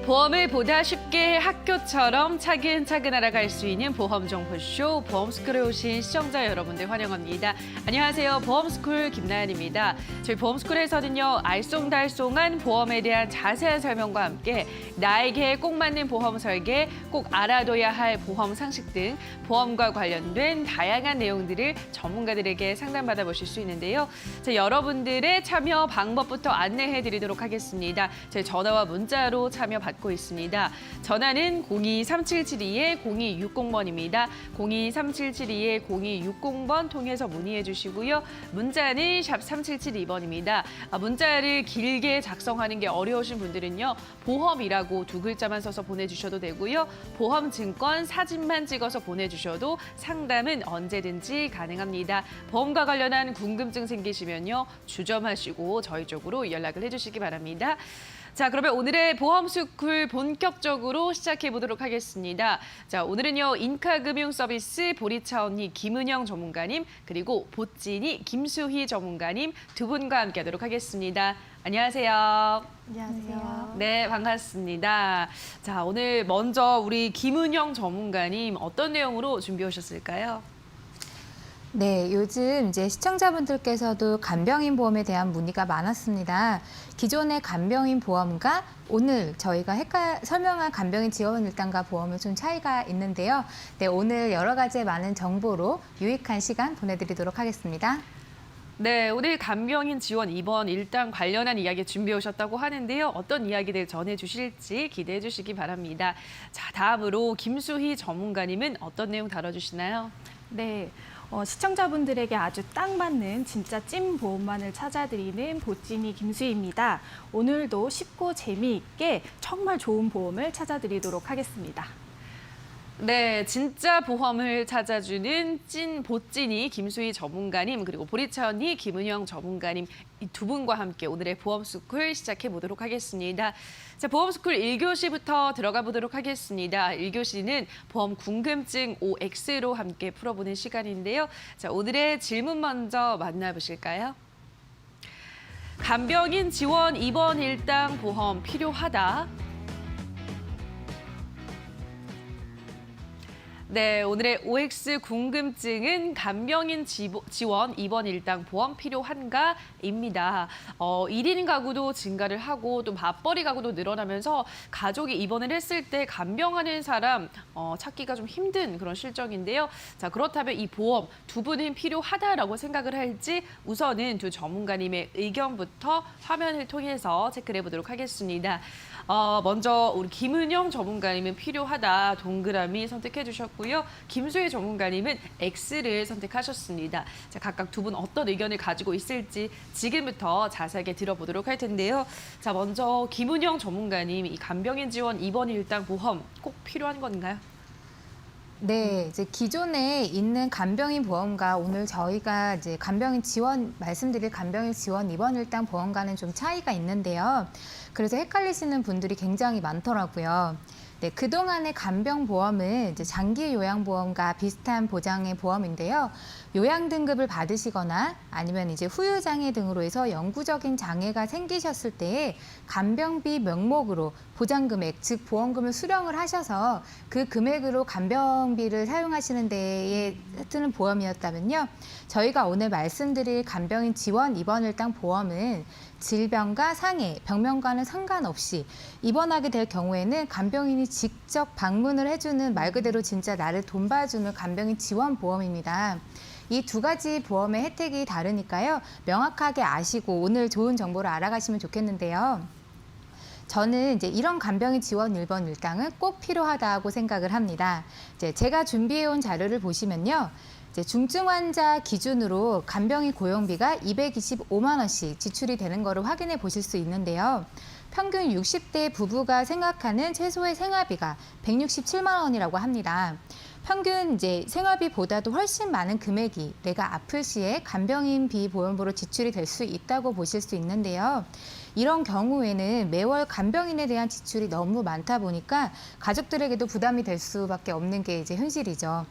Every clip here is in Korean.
보험을 보다 쉽게 학교처럼 차근차근 알아갈 수 있는 보험 정보쇼 보험스쿨에 오신 시청자 여러분들 환영합니다. 안녕하세요. 보험스쿨 김나연입니다. 저희 보험스쿨에서는요. 알쏭달쏭한 보험에 대한 자세한 설명과 함께 나에게 꼭 맞는 보험 설계, 꼭 알아둬야 할 보험 상식 등 보험과 관련된 다양한 내용들을 전문가들에게 상담받아 보실 수 있는데요. 자, 여러분들의 참여 방법부터 안내해 드리도록 하겠습니다. 저희 전화와 문자로 참여 받고 있습니다. 전화는 023772-0260번입니다. 023772-0260번 통해서 문의해 주시고요. 문자는 샵 3772번입니다. 문자를 길게 작성하는 게 어려우신 분들은요. 보험이라고 두 글자만 써서 보내주셔도 되고요. 보험증권 사진만 찍어서 보내주셔도 상담은 언제든지 가능합니다. 보험과 관련한 궁금증 생기시면요. 주점하시고 저희 쪽으로 연락을 해주시기 바랍니다. 자, 그러면 오늘의 보험스쿨 본격적으로 시작해 보도록 하겠습니다. 자, 오늘은요. 인카금융서비스 보리차 언니 김은영 전문가님 그리고 보찐이 김수희 전문가님 두 분과 함께하도록 하겠습니다. 안녕하세요. 안녕하세요. 네, 반갑습니다. 자, 오늘 먼저 우리 김은영 전문가님 어떤 내용으로 준비해 오셨을까요? 네, 요즘 이제 시청자분들께서도 간병인 보험에 대한 문의가 많았습니다. 기존의 간병인 보험과 오늘 저희가 설명한 간병인 지원 일당과 보험은 좀 차이가 있는데요. 네, 오늘 여러 가지의 많은 정보로 유익한 시간 보내드리도록 하겠습니다. 네, 오늘 간병인 지원 입원 일당 관련한 이야기 준비해 오셨다고 하는데요. 어떤 이야기들 전해주실지 기대해 주시기 바랍니다. 자, 다음으로 김수희 전문가님은 어떤 내용 다뤄주시나요? 네, 시청자분들에게 아주 딱 맞는 진짜 찐 보험만을 찾아드리는 보찐이 김수희입니다. 오늘도 쉽고 재미있게 정말 좋은 보험을 찾아드리도록 하겠습니다. 네, 진짜 보험을 찾아주는 찐 보찐이 김수희 전문가님 그리고 보리차 언니 김은영 전문가님 이 두 분과 함께 오늘의 보험스쿨 시작해 보도록 하겠습니다. 자, 보험스쿨 1교시부터 들어가 보도록 하겠습니다. 1교시는 보험 궁금증 OX로 함께 풀어보는 시간인데요. 자, 오늘의 질문 먼저 만나보실까요? 간병인 지원 입원 일당 보험 필요하다. 네, 오늘의 OX 궁금증은 간병인 지원 입원 일당 보험 필요한가입니다. 1인 가구도 증가를 하고 또 맞벌이 가구도 늘어나면서 가족이 입원을 했을 때 간병하는 사람 찾기가 좀 힘든 그런 실정인데요. 자, 그렇다면 이 보험 두 분은 필요하다라고 생각을 할지 우선은 두 전문가님의 의견부터 화면을 통해서 체크를 해보도록 하겠습니다. 먼저 우리 김은영 전문가님은 필요하다 동그라미 선택해 주셨고요. 김수희 전문가님은 X를 선택하셨습니다. 자, 각각 두 분 어떤 의견을 가지고 있을지 지금부터 자세하게 들어보도록 할 텐데요. 자, 먼저 김은영 전문가님, 이 간병인 지원 입원 일당 보험 꼭 필요한 건가요? 네, 이제 기존에 있는 간병인 보험과 오늘 저희가 이제 간병인 지원 말씀드릴 간병인 지원 입원 일당 보험과는 좀 차이가 있는데요. 그래서 헷갈리시는 분들이 굉장히 많더라고요. 네, 그동안의 간병보험은 이제 장기 요양보험과 비슷한 보장의 보험인데요. 요양 등급을 받으시거나 아니면 이제 후유장애 등으로 해서 영구적인 장애가 생기셨을 때에 간병비 명목으로 보장금액, 즉 보험금을 수령을 하셔서 그 금액으로 간병비를 사용하시는 데에 쓰는 보험이었다면요. 저희가 오늘 말씀드릴 간병인 지원 입원 일당 보험은 질병과 상해, 병명과는 상관없이 입원하게 될 경우에는 간병인이 직접 방문을 해주는 말 그대로 진짜 나를 돌봐주는 간병인 지원 보험입니다. 이 두 가지 보험의 혜택이 다르니까요. 명확하게 아시고 오늘 좋은 정보를 알아가시면 좋겠는데요. 저는 이제 이런 간병인 지원 입원 일당은 꼭 필요하다고 생각을 합니다. 제가 준비해온 자료를 보시면요. 중증 환자 기준으로 간병인 고용비가 225만 원씩 지출이 되는 거를 확인해 보실 수 있는데요. 평균 60대 부부가 생각하는 최소의 생활비가 167만 원이라고 합니다. 평균 이제 생활비보다도 훨씬 많은 금액이 내가 아플 시에 간병인비 보험으로 지출이 될 수 있다고 보실 수 있는데요. 이런 경우에는 매월 간병인에 대한 지출이 너무 많다 보니까 가족들에게도 부담이 될 수밖에 없는 게 이제 현실이죠.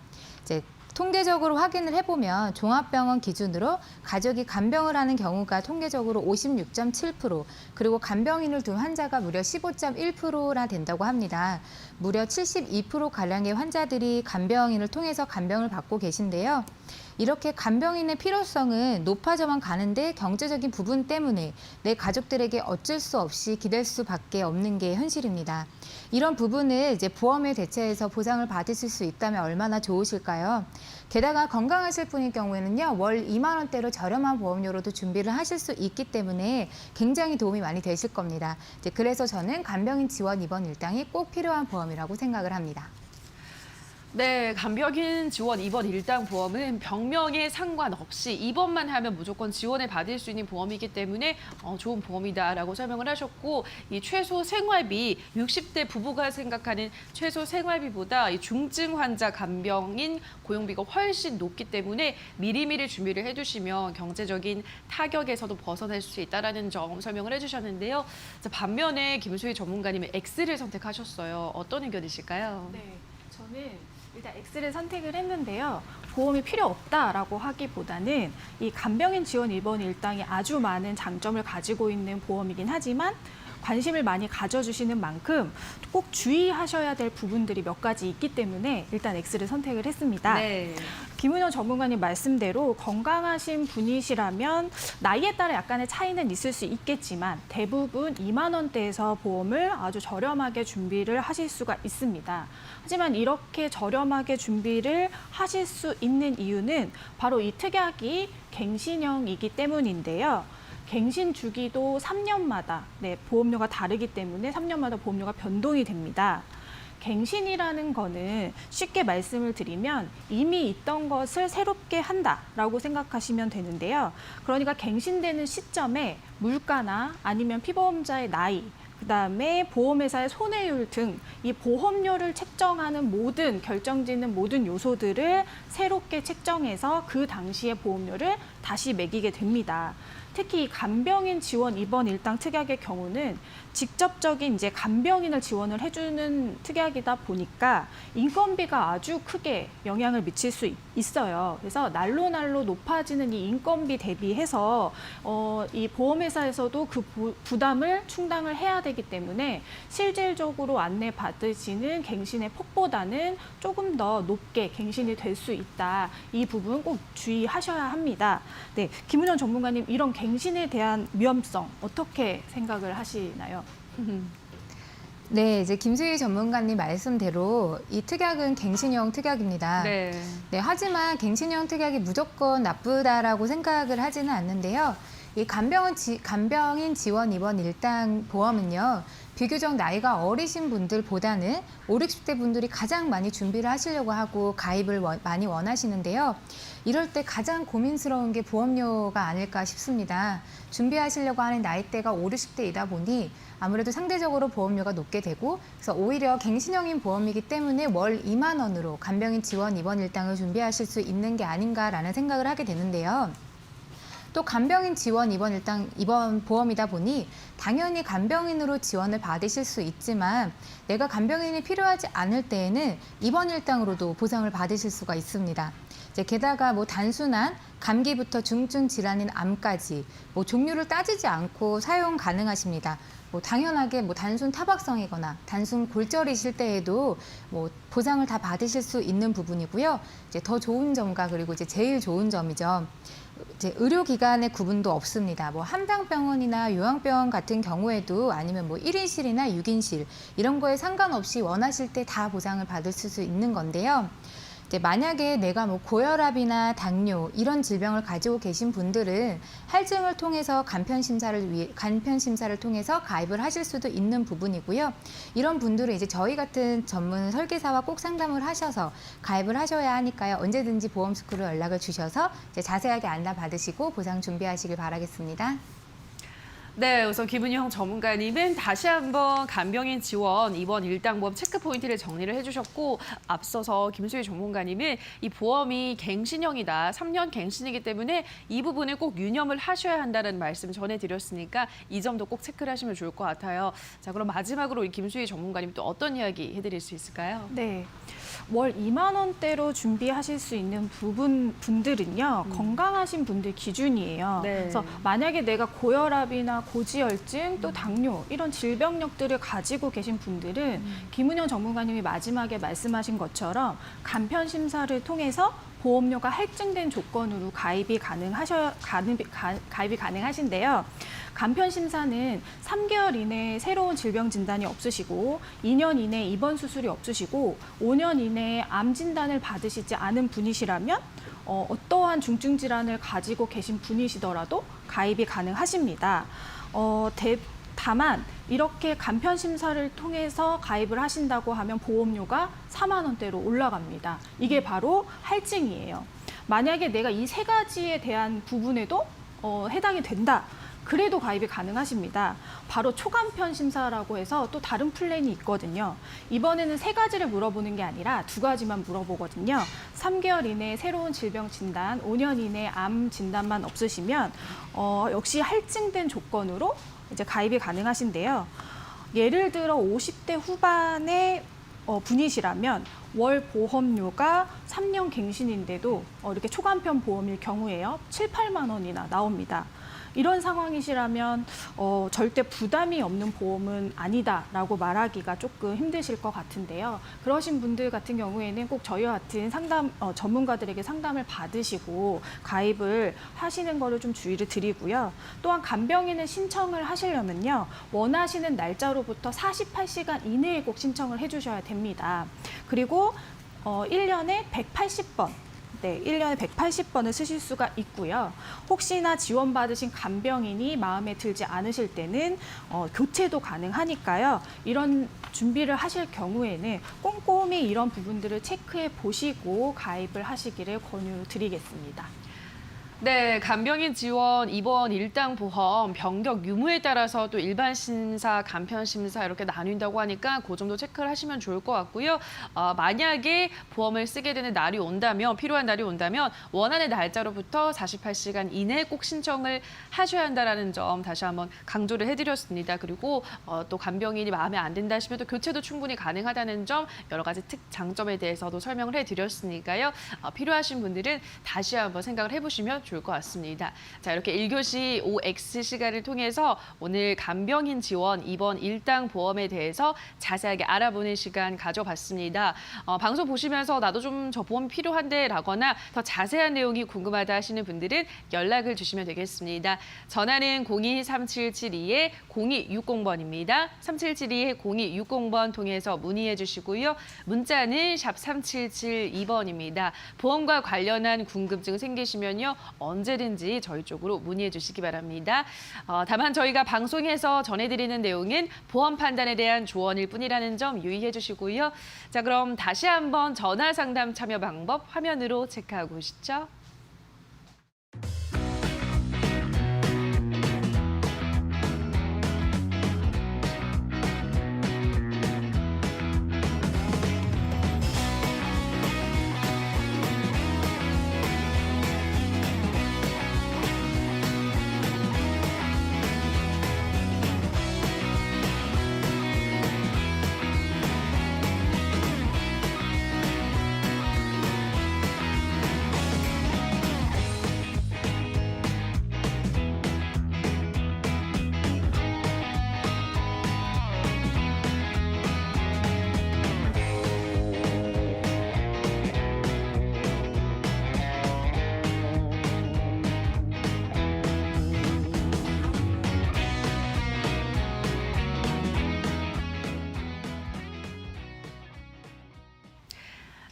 통계적으로 확인을 해보면 종합병원 기준으로 가족이 간병을 하는 경우가 통계적으로 56.7%, 그리고 간병인을 둔 환자가 무려 15.1%나 된다고 합니다. 무려 72%가량의 환자들이 간병인을 통해서 간병을 받고 계신데요. 이렇게 간병인의 필요성은 높아져만 가는데 경제적인 부분 때문에 내 가족들에게 어쩔 수 없이 기댈 수밖에 없는 게 현실입니다. 이런 부분을 이제 보험에 대체해서 보상을 받으실 수 있다면 얼마나 좋으실까요? 게다가 건강하실 분일 경우에는요, 월 2만 원대로 저렴한 보험료로도 준비를 하실 수 있기 때문에 굉장히 도움이 많이 되실 겁니다. 그래서 저는 간병인 지원 입원 일당이 꼭 필요한 보험이라고 생각을 합니다. 네, 간병인 지원 입원 일당 보험은 병명에 상관없이 입원만 하면 무조건 지원을 받을 수 있는 보험이기 때문에 좋은 보험이다라고 설명을 하셨고, 이 최소 생활비, 60대 부부가 생각하는 최소 생활비보다 이 중증 환자 간병인 고용비가 훨씬 높기 때문에 미리미리 준비를 해두시면 경제적인 타격에서도 벗어날 수 있다는 점 설명을 해주셨는데요. 자, 반면에 김수희 전문가님은 X를 선택하셨어요. 어떤 의견이실까요? 네, 저는 일단 X를 선택을 했는데요. 보험이 필요 없다라고 하기보다는 이 간병인 지원 입원 일당이 아주 많은 장점을 가지고 있는 보험이긴 하지만 관심을 많이 가져주시는 만큼 꼭 주의하셔야 될 부분들이 몇 가지 있기 때문에 일단 X를 선택을 했습니다. 네. 김은영 전문가님 말씀대로 건강하신 분이시라면 나이에 따라 약간의 차이는 있을 수 있겠지만 대부분 2만 원대에서 보험을 아주 저렴하게 준비를 하실 수가 있습니다. 하지만 이렇게 저렴하게 준비를 하실 수 있는 이유는 바로 이 특약이 갱신형이기 때문인데요. 갱신 주기도 3년마다 보험료가 다르기 때문에 3년마다 보험료가 변동이 됩니다. 갱신이라는 거는 쉽게 말씀을 드리면 이미 있던 것을 새롭게 한다라고 생각하시면 되는데요. 그러니까 갱신되는 시점에 물가나 아니면 피보험자의 나이, 그다음에 보험회사의 손해율 등 이 보험료를 책정하는 모든 결정짓는 모든 요소들을 새롭게 책정해서 그 당시의 보험료를 다시 매기게 됩니다. 특히 이 간병인 지원 입원 일당 특약의 경우는 직접적인 이제 간병인을 지원을 해주는 특약이다 보니까 인건비가 아주 크게 영향을 미칠 수 있어요. 그래서 날로 높아지는 이 인건비 대비해서 이 보험회사에서도 그 부담을 충당을 해야 되기 때문에 실질적으로 안내받으시는 갱신의 폭보다는 조금 더 높게 갱신이 될 수 있다. 이 부분 꼭 주의하셔야 합니다. 네, 김은영 전문가님, 이런 갱신에 대한 위험성 어떻게 생각을 하시나요? 네, 이제 김수희 전문가님 말씀대로 이 특약은 갱신형 특약입니다. 네. 네, 하지만 갱신형 특약이 무조건 나쁘다라고 생각을 하지는 않는데요. 이 간병인 지원 입원 일당 보험은요, 비교적 나이가 어리신 분들보다는 5, 60대 분들이 가장 많이 준비를 하시려고 하고 가입을 많이 원하시는데요. 이럴 때 가장 고민스러운 게 보험료가 아닐까 싶습니다. 준비하시려고 하는 나이대가 5, 60대이다 보니 아무래도 상대적으로 보험료가 높게 되고, 그래서 오히려 갱신형인 보험이기 때문에 월 2만 원으로 간병인 지원 입원 일당을 준비하실 수 있는 게 아닌가라는 생각을 하게 되는데요. 또 간병인 지원 입원 일당 입원 보험이다 보니 당연히 간병인으로 지원을 받으실 수 있지만 내가 간병인이 필요하지 않을 때에는 입원 일당으로도 보상을 받으실 수가 있습니다. 이제 게다가 단순한 감기부터 중증 질환인 암까지 종류를 따지지 않고 사용 가능하십니다. 당연하게 단순 타박성이거나 단순 골절이실 때에도 보상을 다 받으실 수 있는 부분이고요. 이제 더 좋은 점과 그리고 이제 제일 좋은 점이죠. 이제 의료기관의 구분도 없습니다. 한방병원이나 요양병원 같은 경우에도 아니면 1인실이나 6인실 이런 거에 상관없이 원하실 때 다 보상을 받을 수 있는 건데요. 이제 만약에 내가 고혈압이나 당뇨 이런 질병을 가지고 계신 분들은 할증을 통해서 간편 심사를 통해서 가입을 하실 수도 있는 부분이고요. 이런 분들은 이제 저희 같은 전문 설계사와 꼭 상담을 하셔서 가입을 하셔야 하니까요. 언제든지 보험스크로 연락을 주셔서 이제 자세하게 안내 받으시고 보상 준비하시길 바라겠습니다. 네, 우선 김은영 전문가님은 다시 한번 간병인 지원 이번 일당보험 체크 포인트를 정리를 해주셨고 앞서서 김수희 전문가님은 이 보험이 갱신형이다, 3년 갱신이기 때문에 이 부분을 꼭 유념을 하셔야 한다는 말씀 전해드렸으니까 이 점도 꼭 체크를 하시면 좋을 것 같아요. 자, 그럼 마지막으로 우리 김수희 전문가님 또 어떤 이야기 해드릴 수 있을까요? 네. 월 2만 원대로 준비하실 수 있는 분들은요. 건강하신 분들 기준이에요. 네. 그래서 만약에 내가 고혈압이나 고지혈증 또 당뇨 이런 질병력들을 가지고 계신 분들은 김은영 전문가님이 마지막에 말씀하신 것처럼 간편 심사를 통해서 보험료가 할증된 조건으로 가입이 가능하신데요. 간편 심사는 3개월 이내에 새로운 질병 진단이 없으시고 2년 이내에 입원 수술이 없으시고 5년 이내에 암 진단을 받으시지 않은 분이시라면 어떠한 중증 질환을 가지고 계신 분이시더라도 가입이 가능하십니다. 다만 이렇게 간편 심사를 통해서 가입을 하신다고 하면 보험료가 4만 원대로 올라갑니다. 이게 바로 할증이에요. 만약에 내가 이 세 가지에 대한 부분에도 해당이 된다. 그래도 가입이 가능하십니다. 바로 초간편 심사라고 해서 또 다른 플랜이 있거든요. 이번에는 세 가지를 물어보는 게 아니라 두 가지만 물어보거든요. 3개월 이내에 새로운 질병 진단, 5년 이내에 암 진단만 없으시면 역시 할증된 조건으로 이제 가입이 가능하신데요. 예를 들어 50대 후반의 분이시라면 월 보험료가 3년 갱신인데도 이렇게 초간편 보험일 경우에요. 7, 8만 원이나 나옵니다. 이런 상황이시라면 절대 부담이 없는 보험은 아니다라고 말하기가 조금 힘드실 것 같은데요. 그러신 분들 같은 경우에는 꼭 저희와 같은 전문가들에게 상담을 받으시고 가입을 하시는 거를 좀 주의를 드리고요. 또한 간병인을 신청을 하시려면요. 원하시는 날짜로부터 48시간 이내에 꼭 신청을 해주셔야 됩니다. 그리고 1년에 180번. 네, 1년에 180번을 쓰실 수가 있고요. 혹시나 지원받으신 간병인이 마음에 들지 않으실 때는 교체도 가능하니까요. 이런 준비를 하실 경우에는 꼼꼼히 이런 부분들을 체크해 보시고 가입을 하시기를 권유드리겠습니다. 네, 간병인 지원 입원 일당 보험 병격 유무에 따라서 또 일반 심사, 간편 심사 이렇게 나뉜다고 하니까 그 점도 체크를 하시면 좋을 것 같고요. 만약에 보험을 쓰게 되는 날이 온다면 필요한 날이 온다면 원하는 날짜로부터 48시간 이내에 꼭 신청을 하셔야 한다는 점 다시 한번 강조를 해드렸습니다. 그리고 또 간병인이 마음에 안 든다 하시면 또 교체도 충분히 가능하다는 점 여러 가지 장점에 대해서도 설명을 해드렸으니까요. 필요하신 분들은 다시 한번 생각을 해보시면 좋을 것 같습니다. 자, 이렇게 1교시 OX 시간을 통해서 오늘 간병인 지원 입원 일당 보험에 대해서 자세하게 알아보는 시간 가져봤습니다. 방송 보시면서 나도 좀 저 보험 필요한데 라거나 더 자세한 내용이 궁금하다 하시는 분들은 연락을 주시면 되겠습니다. 전화는 023772-0260번입니다. 3772-0260번 통해서 문의해 주시고요. 문자는 샵 3772번입니다. 보험과 관련한 궁금증 생기시면요. 언제든지 저희 쪽으로 문의해 주시기 바랍니다. 다만 저희가 방송에서 전해드리는 내용은 보험 판단에 대한 조언일 뿐이라는 점 유의해 주시고요. 자, 그럼 다시 한번 전화 상담 참여 방법 화면으로 체크하고 오시죠.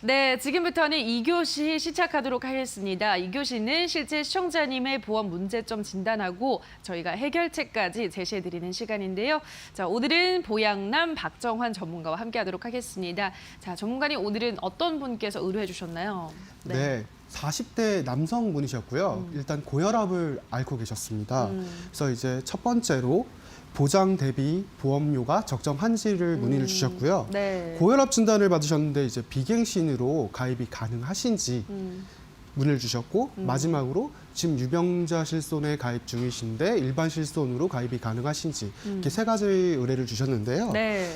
네, 지금부터는 2교시 시작하도록 하겠습니다. 2교시는 실제 시청자님의 보험 문제점 진단하고 저희가 해결책까지 제시해드리는 시간인데요. 자, 오늘은 보양남 박정환 전문가와 함께하도록 하겠습니다. 자, 전문가님 오늘은 어떤 분께서 의뢰해 주셨나요? 네. 40대 남성분이셨고요. 일단 고혈압을 앓고 계셨습니다. 그래서 이제 첫 번째로 보장 대비 보험료가 적정한지를 문의를 주셨고요. 네. 고혈압 진단을 받으셨는데 이제 비갱신으로 가입이 가능하신지 문의를 주셨고 마지막으로 지금 유병자 실손에 가입 중이신데 일반 실손으로 가입이 가능하신지 이렇게 세 가지 의뢰를 주셨는데요. 네.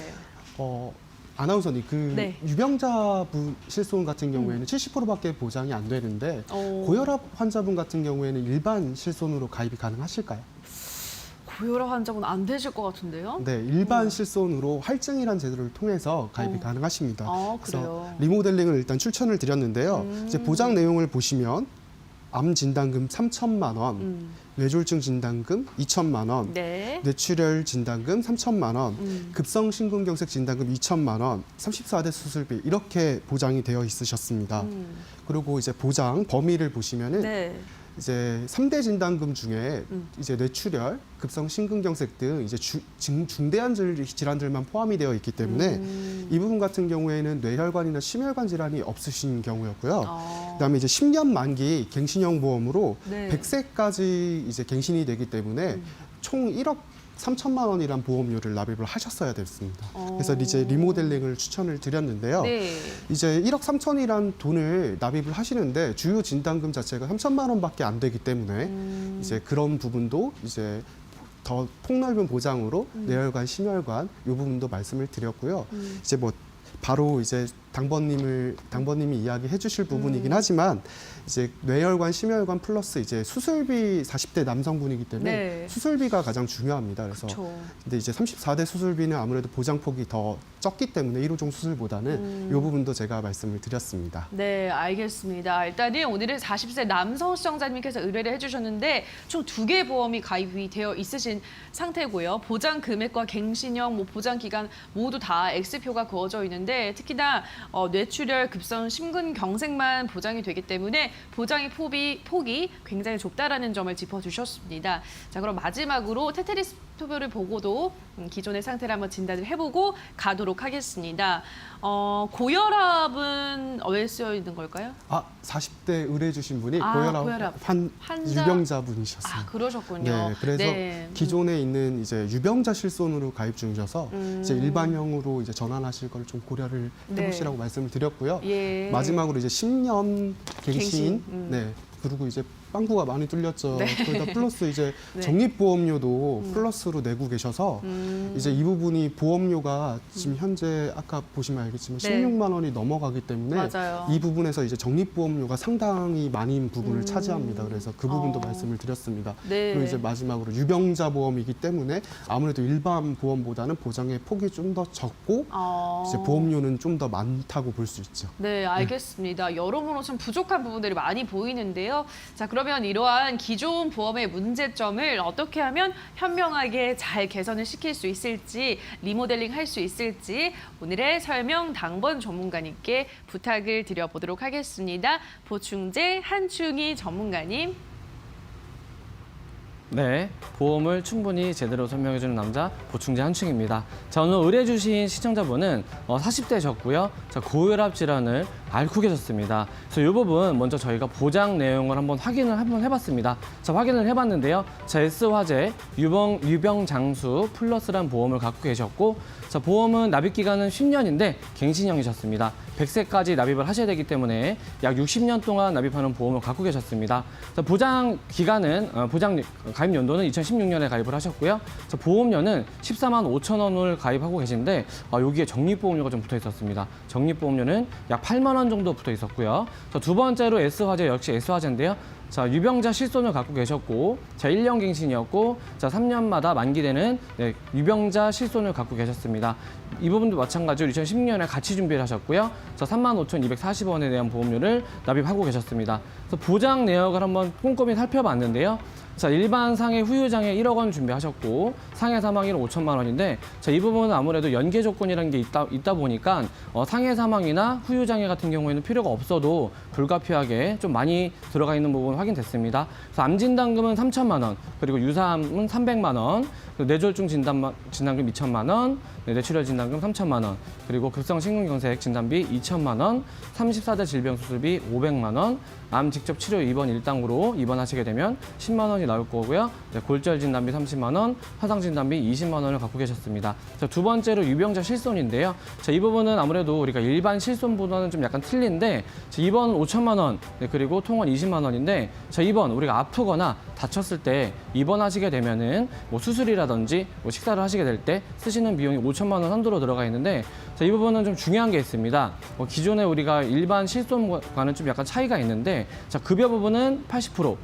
아나운서님, 네. 유병자분 실손 같은 경우에는 70%밖에 보장이 안 되는데 고혈압 환자분 같은 경우에는 일반 실손으로 가입이 가능하실까요? 고혈압 환자분 안 되실 것 같은데요? 네, 일반 실손으로 할증이라는 제도를 통해서 가입이 가능하십니다. 아, 그래서 그래요? 리모델링을 일단 추천을 드렸는데요. 이제 보장 내용을 보시면 암 진단금 3천만 원, 뇌졸중 진단금 2천만 원, 네. 뇌출혈 진단금 3천만 원, 급성 심근경색 진단금 2천만 원, 34대 수술비 이렇게 보장이 되어 있으셨습니다. 그리고 이제 보장 범위를 보시면은 네. 이제 3대 진단금 중에 이제 뇌출혈, 급성 심근경색 등 이제 중대한 질환들만 포함이 되어 있기 때문에 이 부분 같은 경우에는 뇌혈관이나 심혈관 질환이 없으신 경우였고요. 그다음에 이제 10년 만기 갱신형 보험으로 네. 100세까지 이제 갱신이 되기 때문에 총 1억 3천만 원이란 보험료를 납입을 하셨어야 됐습니다. 그래서 이제 리모델링을 추천을 드렸는데요. 네. 이제 1억 3천이란 돈을 납입을 하시는데 주요 진단금 자체가 3천만 원밖에 안 되기 때문에 이제 그런 부분도 이제 더 폭넓은 보장으로 뇌혈관, 심혈관 이 부분도 말씀을 드렸고요. 이제 뭐 바로 이제 당번님이 이야기해 주실 부분이긴 하지만 이제 뇌혈관, 심혈관 플러스 이제 수술비 40대 남성분이기 때문에 네. 수술비가 가장 중요합니다. 그래서 그렇죠. 근데 이제 34대 수술비는 아무래도 보장폭이 더 적기 때문에 1호종 수술보다는 이 부분도 제가 말씀을 드렸습니다. 네, 알겠습니다. 일단은 오늘은 40세 남성 시청자님께서 의뢰를 해주셨는데 총 2개의 보험이 가입이 되어 있으신 상태고요. 보장 금액과 갱신형, 뭐 보장 기간 모두 다 X표가 그어져 있는데 특히나 뇌출혈, 급성 심근경색만 보장이 되기 때문에 보장의 폭이 굉장히 좁다라는 점을 짚어주셨습니다. 자, 그럼 마지막으로 테트리스 표를 보고도 기존의 상태를 한번 진단을 해보고 가도록 하겠습니다. 고혈압은 왜 쓰여 있는 걸까요? 40대 의뢰해 주신 분이 고혈압. 고혈압 환자? 유병자분이셨어요. 그러셨군요. 네, 그래서 네. 기존에 있는 이제 유병자 실손으로 가입 중이셔서 이제 일반형으로 이제 전환하실 걸 좀 고려를 해보시라고 말씀을 드렸고요. 예. 마지막으로 이제 10년 갱신, 갱신. 네. 그리고 이제 빵꾸가 많이 뚫렸죠. 네. 그러다 플러스 이제 네. 적립보험료도 플러스로 내고 계셔서 이제 이 부분이 보험료가 지금 현재 아까 보시면 알겠지만 네. 16만 원이 넘어가기 때문에 맞아요. 이 부분에서 이제 적립보험료가 상당히 많은 부분을 차지합니다. 그래서 그 부분도 말씀을 드렸습니다. 네. 그리고 이제 마지막으로 유병자 보험이기 때문에 아무래도 일반 보험보다는 보장의 폭이 좀 더 적고 이제 보험료는 좀 더 많다고 볼 수 있죠. 네, 알겠습니다. 여러모로 좀 부족한 부분들이 많이 보이는데요. 자, 그러면 이러한 기존 보험의 문제점을 어떻게 하면 현명하게 잘 개선을 시킬 수 있을지, 리모델링 할 수 있을지 오늘의 설명 당번 전문가님께 부탁을 드려보도록 하겠습니다. 보충제 한충희 전문가님. 네, 보험을 충분히 제대로 설명해주는 남자 보충제 한충입니다. 자, 오늘 의뢰해주신 시청자분은 40대셨고요. 자, 고혈압 질환을 앓고 계셨습니다. 그래서 이 부분 먼저 저희가 보장 내용을 확인을 해봤습니다. 자, 확인을 해봤는데요. 자, S화재 유병장수 플러스란 보험을 갖고 계셨고, 자, 보험은 납입 기간은 10년인데 갱신형이셨습니다. 100세까지 납입을 하셔야 되기 때문에 약 60년 동안 납입하는 보험을 갖고 계셨습니다. 자, 보장 기간은 보장 가입 연도는 2016년에 가입을 하셨고요. 자, 보험료는 14만 5천 원을 가입하고 계신데 여기에 적립보험료가 좀 붙어 있었습니다. 적립보험료는 약 8만 원 정도 붙어 있었고요. 자, 두 번째로 S화재 역시 S화재인데요. 자, 유병자 실손을 갖고 계셨고, 자, 1년 갱신이었고, 자, 3년마다 만기되는 유병자 실손을 갖고 계셨습니다. 이 부분도 마찬가지로 2016년에 같이 준비를 하셨고요. 자, 35,240원에 대한 보험료를 납입하고 계셨습니다. 그래서 보장 내역을 한번 꼼꼼히 살펴봤는데요. 자, 일반 상해 후유장애 1억 원 준비하셨고 상해 사망일은 5천만 원인데 자, 이 부분은 아무래도 연계 조건이라는 게 있다 보니까 상해 사망이나 후유장애 같은 경우에는 필요가 없어도 불가피하게 좀 많이 들어가 있는 부분 확인됐습니다. 그래서 암진단금은 3천만 원, 그리고 유사암은 300만 원, 그리고 뇌졸중 진단금 2천만 원, 뇌출혈 진단금 3천만 원, 그리고 급성 심근경색 진단비 2천만 원, 34대 질병 수술비 500만 원, 암 직접 치료 입원 1당으로 입원하시게 되면 10만 원이 나올 거고요. 골절 진단비 30만 원, 화상 진단비 20만 원을 갖고 계셨습니다. 자, 두 번째로 유병자 실손인데요. 자, 이 부분은 아무래도 우리가 일반 실손보다는 좀 약간 틀린데 자, 입원 5천만 원, 그리고 통원 20만 원인데 자, 입원 우리가 아프거나 다쳤을 때 입원하시게 되면은 뭐 수술이라든지 뭐 식사를 하시게 될 때 쓰시는 비용이 5천만 원 선도로 들어가 있는데 자, 이 부분은 좀 중요한 게 있습니다. 기존에 우리가 일반 실손과는 좀 약간 차이가 있는데 자, 급여 부분은 80%,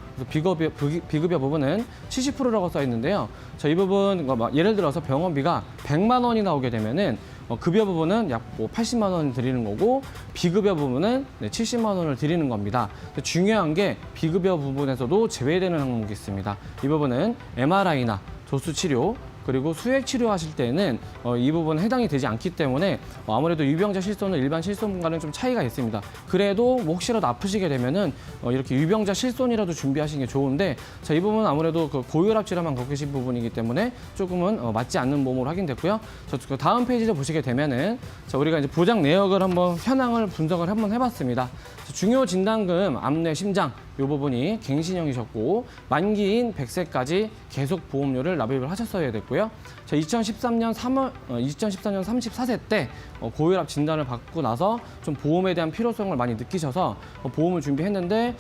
비급여 부분은 70%라고 써 있는데요. 자, 이 부분 예를 들어서 병원비가 100만 원이 나오게 되면은 급여 부분은 약 80만 원 드리는 거고 비급여 부분은 70만 원을 드리는 겁니다. 중요한 게 비급여 부분에서도 제외되는 항목이 있습니다. 이 부분은 MRI나 도수 치료 그리고 수액 치료하실 때는 이 부분은 해당이 되지 않기 때문에 아무래도 유병자 실손은 일반 실손과는 좀 차이가 있습니다. 그래도 뭐 혹시라도 아프시게 되면은 이렇게 유병자 실손이라도 준비하시는 게 좋은데 자, 이 부분은 아무래도 그 고혈압 질환만 갖고 계신 부분이기 때문에 조금은 맞지 않는 몸으로 확인됐고요. 자, 그 다음 페이지를 보시게 되면은 자, 우리가 이제 보장 내역을 한번 현황을 분석을 한번 해봤습니다. 자, 중요 진단금, 암, 심장 이 부분이 갱신형이셨고 만기인 100세까지 계속 보험료를 납입을 하셨어야 됐고요. 자, 2013년 34세 때 고혈압 진단을 받고 나서 좀 보험에 대한 필요성을 많이 느끼셔서 보험을 준비했는데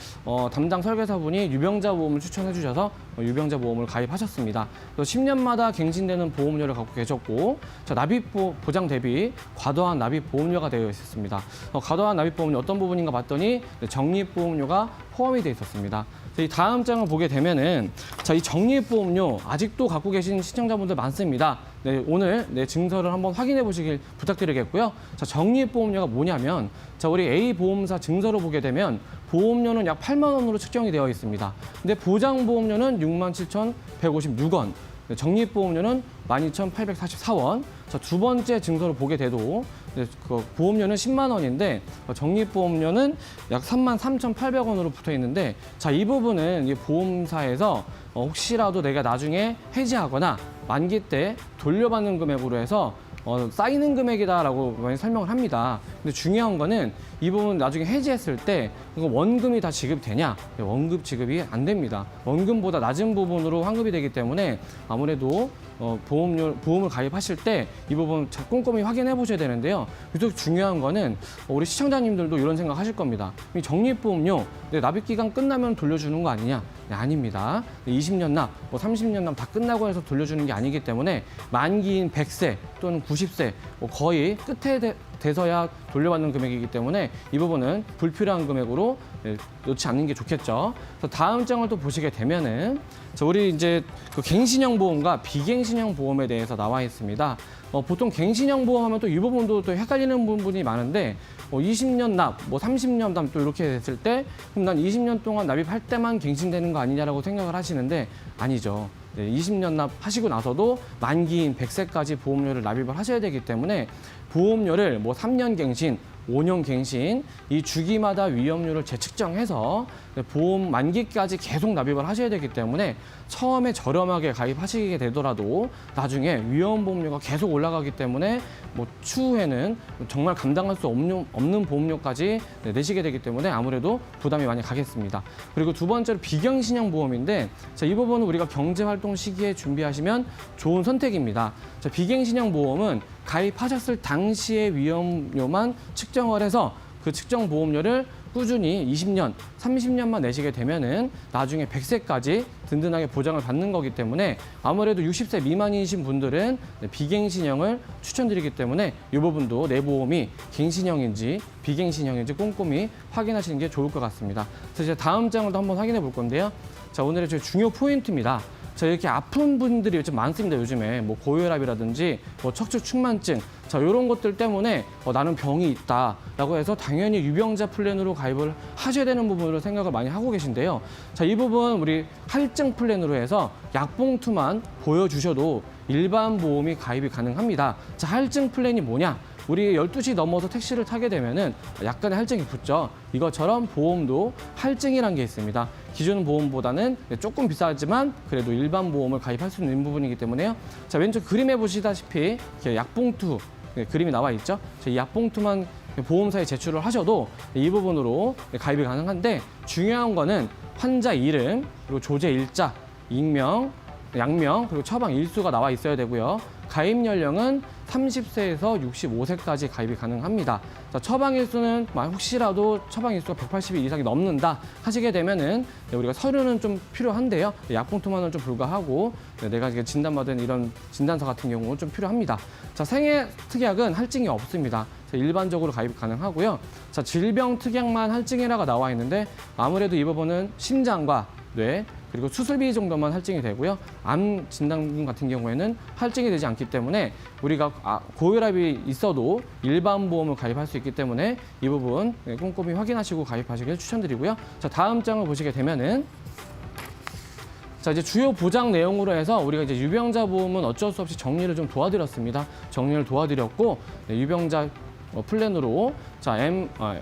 담당 설계사분이 유병자 보험을 추천해 주셔서 유병자 보험을 가입하셨습니다. 그래서 10년마다 갱신되는 보험료를 갖고 계셨고 자, 납입 보장 대비 과도한 납입 보험료가 되어 있었습니다. 과도한 납입 보험료 어떤 부분인가 봤더니 적립 보험료가 포함이 되어 있었습니다. 이 다음 장을 보게 되면은 자, 이 적립보험료 아직도 갖고 계신 시청자분들 많습니다. 네, 오늘 증서를 한번 확인해 보시길 부탁드리겠고요. 자, 적립보험료가 뭐냐면 자, 우리 A 보험사 증서로 보게 되면 보험료는 약 8만 원으로 측정이 되어 있습니다. 근데 보장보험료는 67,156원, 적립보험료는 12,844원. 자, 두 번째 증서를 보게 돼도 그 보험료는 10만 원인데 적립보험료는 약 33,800원으로 붙어 있는데 자, 이 부분은 이 보험사에서 혹시라도 내가 나중에 해지하거나 만기 때 돌려받는 금액으로 해서 쌓이는 금액이다라고 많이 설명을 합니다. 근데 중요한 거는 이 부분 나중에 해지했을 때 원금이 다 지급되냐? 원금 지급이 안 됩니다. 원금보다 낮은 부분으로 환급이 되기 때문에 아무래도 보험을 가입하실 때 이 부분 꼼꼼히 확인해 보셔야 되는데요. 유독 중요한 거는 우리 시청자님들도 이런 생각 하실 겁니다. 이 적립보험료 납입 기간 끝나면 돌려주는 거 아니냐? 네, 아닙니다. 20년 납, 30년 납 다 끝나고 해서 돌려주는 게 아니기 때문에 만기인 100세 또는 90세 거의 끝에 돼서야 돌려받는 금액이기 때문에 이 부분은 불필요한 금액으로 놓지 않는 게 좋겠죠. 그래서 다음 장을 또 보시게 되면은 자, 우리 이제 그 갱신형 보험과 비갱신형 보험에 대해서 나와 있습니다. 보통 갱신형 보험하면 또 이 부분도 또 헷갈리는 부분이 많은데 20년 납, 30년 납 또 이렇게 됐을 때 그럼 난 20년 동안 납입할 때만 갱신되는 거 아니냐라고 생각을 하시는데 아니죠. 20년 납하시고 나서도 만기인 100세까지 보험료를 납입을 하셔야 되기 때문에 보험료를 3년 갱신, 5년 갱신 이 주기마다 위험률을 재측정해서 보험 만기까지 계속 납입을 하셔야 되기 때문에 처음에 저렴하게 가입하시게 되더라도 나중에 위험보험료가 계속 올라가기 때문에 추후에는 정말 감당할 수 없는 보험료까지 내시게 되기 때문에 아무래도 부담이 많이 가겠습니다. 그리고 두 번째로 비갱신형 보험인데 자, 이 부분은 우리가 경제활동 시기에 준비하시면 좋은 선택입니다. 자, 비갱신형 보험은 가입하셨을 당시의 위험료만 측정을 해서 그 측정 보험료를 꾸준히 20년, 30년만 내시게 되면은 나중에 100세까지 든든하게 보장을 받는 거기 때문에 아무래도 60세 미만이신 분들은 비갱신형을 추천드리기 때문에 이 부분도 내 보험이 갱신형인지 비갱신형인지 꼼꼼히 확인하시는 게 좋을 것 같습니다. 그래서 이제 다음 장을 한번 확인해 볼 건데요. 자, 오늘의 저희 중요 포인트입니다. 자, 이렇게 아픈 분들이 좀 많습니다, 요즘에. 뭐 고혈압이라든지 뭐 척추 측만증, 자, 이런 것들 때문에 나는 병이 있다라고 해서 당연히 유병자 플랜으로 가입을 하셔야 되는 부분으로 생각을 많이 하고 계신데요. 자, 이 부분 우리 할증 플랜으로 해서 약봉투만 보여주셔도 일반 보험이 가입이 가능합니다. 자, 할증 플랜이 뭐냐? 우리 12시 넘어서 택시를 타게 되면은 약간의 할증이 붙죠. 이것처럼 보험도 할증이라는 게 있습니다. 기존 보험보다는 조금 비싸지만 그래도 일반 보험을 가입할 수 있는 부분이기 때문에요. 자, 왼쪽 그림에 보시다시피 이렇게 약봉투 그림이 나와 있죠. 이 약봉투만 보험사에 제출을 하셔도 이 부분으로 가입이 가능한데 중요한 거는 환자 이름, 그리고 조제 일자, 익명, 약명, 그리고 처방 일수가 나와 있어야 되고요. 가입 연령은 30세에서 65세까지 가입이 가능합니다. 자, 처방 일수는 혹시라도 처방 일수가 180일 이상이 넘는다 하시게 되면은 우리가 서류는 좀 필요한데요. 약봉투만은 좀 불가하고 내가 이게 진단받은 이런 진단서 같은 경우는 좀 필요합니다. 자, 생애 특약은 할증이 없습니다. 일반적으로 가입 가능하고요. 자, 질병 특약만 할증이라가 나와 있는데 아무래도 이 부분은 심장과 뇌, 그리고 수술비 정도만 할증이 되고요. 암 진단 같은 경우에는 할증이 되지 않기 때문에 우리가 고혈압이 있어도 일반 보험을 가입할 수 있기 때문에 이 부분 꼼꼼히 확인하시고 가입하시길 추천드리고요. 자, 다음 장을 보시게 되면은 자, 이제 주요 보장 내용으로 해서 우리가 이제 유병자 보험은 어쩔 수 없이 정리를 좀 도와드렸습니다. 정리를 도와드렸고 유병자 플랜으로 자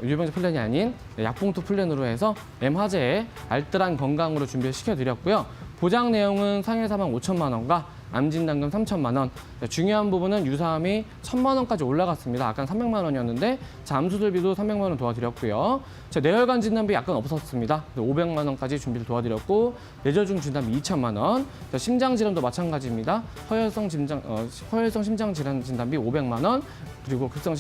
유병자 플랜이 아닌 약봉투 플랜으로 해서 M화재의 알뜰한 건강으로 준비시켜 드렸고요. 보장 내용은 상해 사망 5천만 원과 암 진단금 3천만 원. 중요한 부분은 유사암이 1,000만 원까지 올라갔습니다. 아까 300만 원이었는데 암 수술비도 300만 원 도와드렸고요. 뇌혈관 진단비 약간 없었습니다. 500만 원까지 준비를 도와드렸고 뇌졸중 진단비 2천만 원. 심장 질환도 마찬가지입니다. 허혈성 심장 질환 진단비 500만 원. 그리고 급성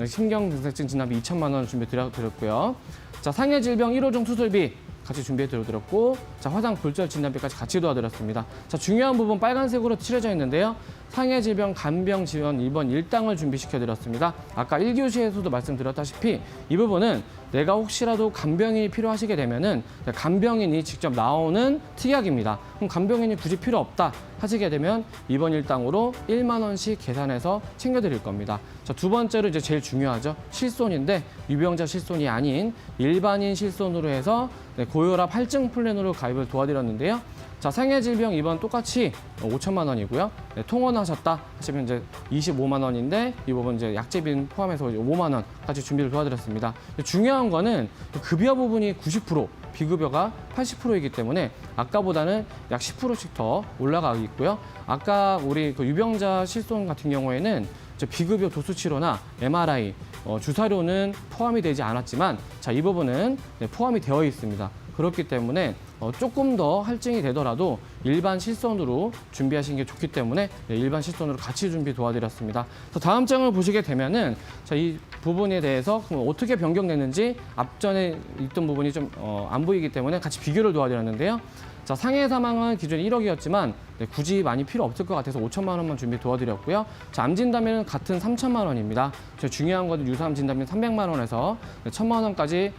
심경경색증 진단비 2천만 원 준비해 드렸고요. 자, 상해 질병 1호종 수술비 같이 준비해 드렸고, 자, 화상 골절 진단비까지 같이 도와드렸습니다. 자, 중요한 부분 빨간색으로 칠해져 있는데요. 상해 질병 간병 지원 2번 1당을 준비시켜 드렸습니다. 아까 1교시에서도 말씀드렸다시피 이 부분은 내가 혹시라도 간병인이 필요하시게 되면은 간병인이 직접 나오는 특약입니다. 그럼 간병인이 굳이 필요 없다 하시게 되면 2번 1당으로 1만 원씩 계산해서 챙겨 드릴 겁니다. 자, 두 번째로 이제 제일 중요하죠. 실손인데 유병자 실손이 아닌 일반인 실손으로 해서 고혈압 할증 플랜으로 가입을 도와드렸는데요. 자, 상해 질병 2번 똑같이 5천만 원이고요. 통원하셨다 하시면 이제 25만 원인데 이 부분 이제 약제비 포함해서 5만 원까지 준비를 도와드렸습니다. 중요한 거는 급여 부분이 90%, 비급여가 80%이기 때문에 아까보다는 약 10%씩 더 올라가고 있고요. 아까 우리 그 유병자 실손 같은 경우에는 비급여 도수치료나 MRI, 주사료는 포함이 되지 않았지만 자, 이 부분은 포함이 되어 있습니다. 그렇기 때문에 조금 더 할증이 되더라도 일반 실손으로 준비하시는 게 좋기 때문에 일반 실손으로 같이 준비 도와드렸습니다. 다음 장을 보시게 되면은 자, 이 부분에 대해서 어떻게 변경됐는지 앞전에 있던 부분이 좀 안 보이기 때문에 같이 비교를 도와드렸는데요. 자, 상해 사망은 기존에 1억이었지만 굳이 많이 필요 없을 것 같아서 5천만 원만 준비 도와드렸고요. 자, 암 진단비는 같은 3천만 원입니다. 중요한 것은 유사암 진단비 300만 원에서 1,000만 원까지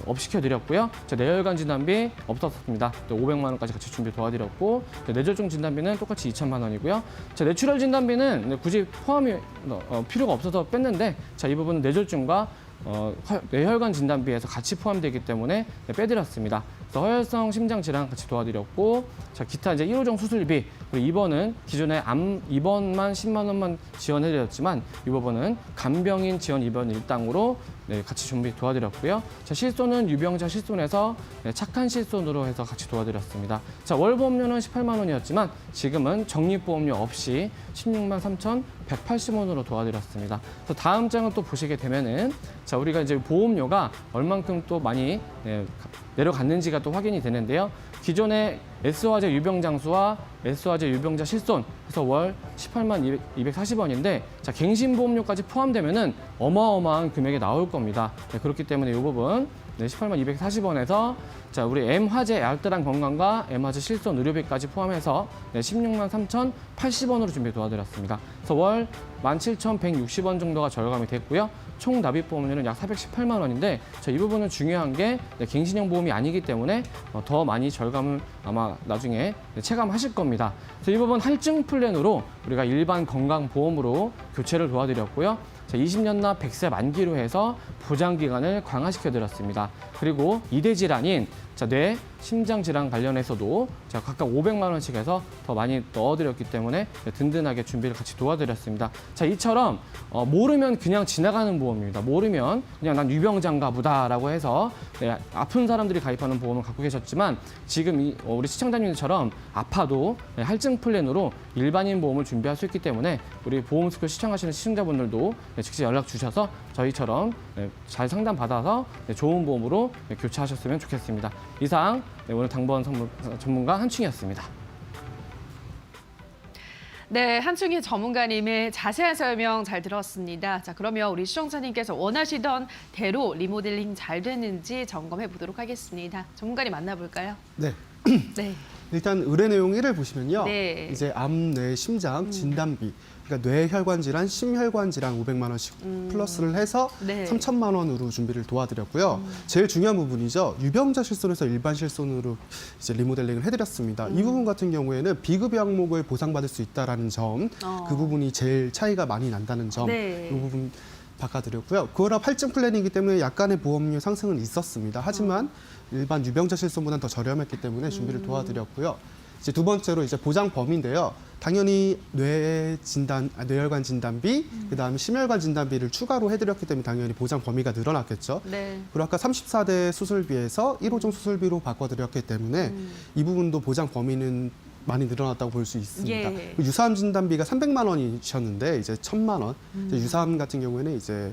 업시켜 드렸고요. 뇌혈관 진단비 없었습니다. 500만 원까지 같이 준비 도와드렸고 뇌졸중 진단비는 똑같이 2천만 원이고요. 자, 뇌출혈 진단비는 굳이 포함이 필요가 없어서 뺐는데 자, 이 부분은 뇌졸중과 뇌혈관 진단비에서 같이 포함되기 때문에 빼드렸습니다. 그래서 허혈성 심장 질환 같이 도와드렸고, 자, 기타 이제 1호종 수술비, 그리고 2번은 기존에 암 입원만 10만 원만 지원해드렸지만 이 부분은 간병인 지원 입원 1당으로 같이 준비 도와드렸고요. 자, 실손은 유병자 실손에서 착한 실손으로 해서 같이 도와드렸습니다. 자, 월 보험료는 18만 원이었지만 지금은 적립보험료 없이 16만 3,180원으로 도와드렸습니다. 그래서 다음 장을 또 보시게 되면은 자, 우리가 이제 보험료가 얼만큼 또 많이 내려갔는지가 또 확인이 되는데요. 기존에 S화재 유병장수와 S화재 유병자 실손 해서 월 18만 240원인데 자, 갱신보험료까지 포함되면은 어마어마한 금액이 나올 겁니다. 네, 그렇기 때문에 이 부분 18만 240원에서 자, 우리 M화재 알뜰한 건강과 M화재 실손 의료비까지 포함해서 16만 3,080원으로 준비 도와드렸습니다. 그래서 월 17,160원 정도가 절감이 됐고요. 총 납입보험료는 약 418만 원인데 이 부분은 중요한 게 갱신형 보험이 아니기 때문에 더 많이 절감을 아마 나중에 체감하실 겁니다. 그래서 이 부분 할증 플랜으로 우리가 일반 건강보험으로 교체를 도와드렸고요. 20년 납 100세 만기로 해서 보장 기간을 강화시켜드렸습니다. 그리고 2대 질환인 뇌, 심장 질환 관련해서도 각각 500만 원씩 해서 더 많이 넣어드렸기 때문에 든든하게 준비를 같이 도와드렸습니다. 자, 이처럼 모르면 그냥 지나가는 보험입니다. 모르면 그냥 난 유병자인가 보다라고 해서 아픈 사람들이 가입하는 보험을 갖고 계셨지만 지금 우리 시청자님들처럼 아파도 할증 플랜으로 일반인 보험을 준비할 수 있기 때문에 우리 보험스쿨 시청하시는 시청자분들도 직접 연락 주셔서 저희처럼 잘 상담받아서 좋은 보험으로 교체하셨으면 좋겠습니다. 이상 오늘 당번 전문가 한충이었습니다. 네, 한충희 전문가님의 자세한 설명 잘 들었습니다. 자, 그러면 우리 시청자님께서 원하시던 대로 리모델링 잘 됐는지 점검해 보도록 하겠습니다. 전문가님 만나볼까요? 네. 네. 일단 의뢰 내용 1을 보시면요. 네. 이제 암, 뇌, 심장 진단비, 그러니까 뇌혈관 질환, 심혈관 질환 500만 원씩 플러스를 해서 네. 3천만 원으로 준비를 도와드렸고요. 제일 중요한 부분이죠. 유병자 실손에서 일반 실손으로 이제 리모델링을 해드렸습니다. 이 부분 같은 경우에는 비급여 항목을 보상받을 수 있다라는 점, 그 부분이 제일 차이가 많이 난다는 점, 네. 이 부분 바꿔드렸고요. 고혈압 할증 플랜이기 때문에 약간의 보험료 상승은 있었습니다. 하지만 일반 유병자 실손보다는 더 저렴했기 때문에 준비를 도와드렸고요. 이제 두 번째로 이제 보장 범위인데요. 당연히 뇌혈관 진단비, 그다음에 심혈관 진단비를 추가로 해드렸기 때문에 당연히 보장 범위가 늘어났겠죠. 네. 그리고 아까 34대 수술비에서 1호종 수술비로 바꿔드렸기 때문에 이 부분도 보장 범위는 많이 늘어났다고 볼 수 있습니다. 예. 유사암 진단비가 300만 원이셨는데 이제 1,000만 원. 이제 유사암 같은 경우에는 이제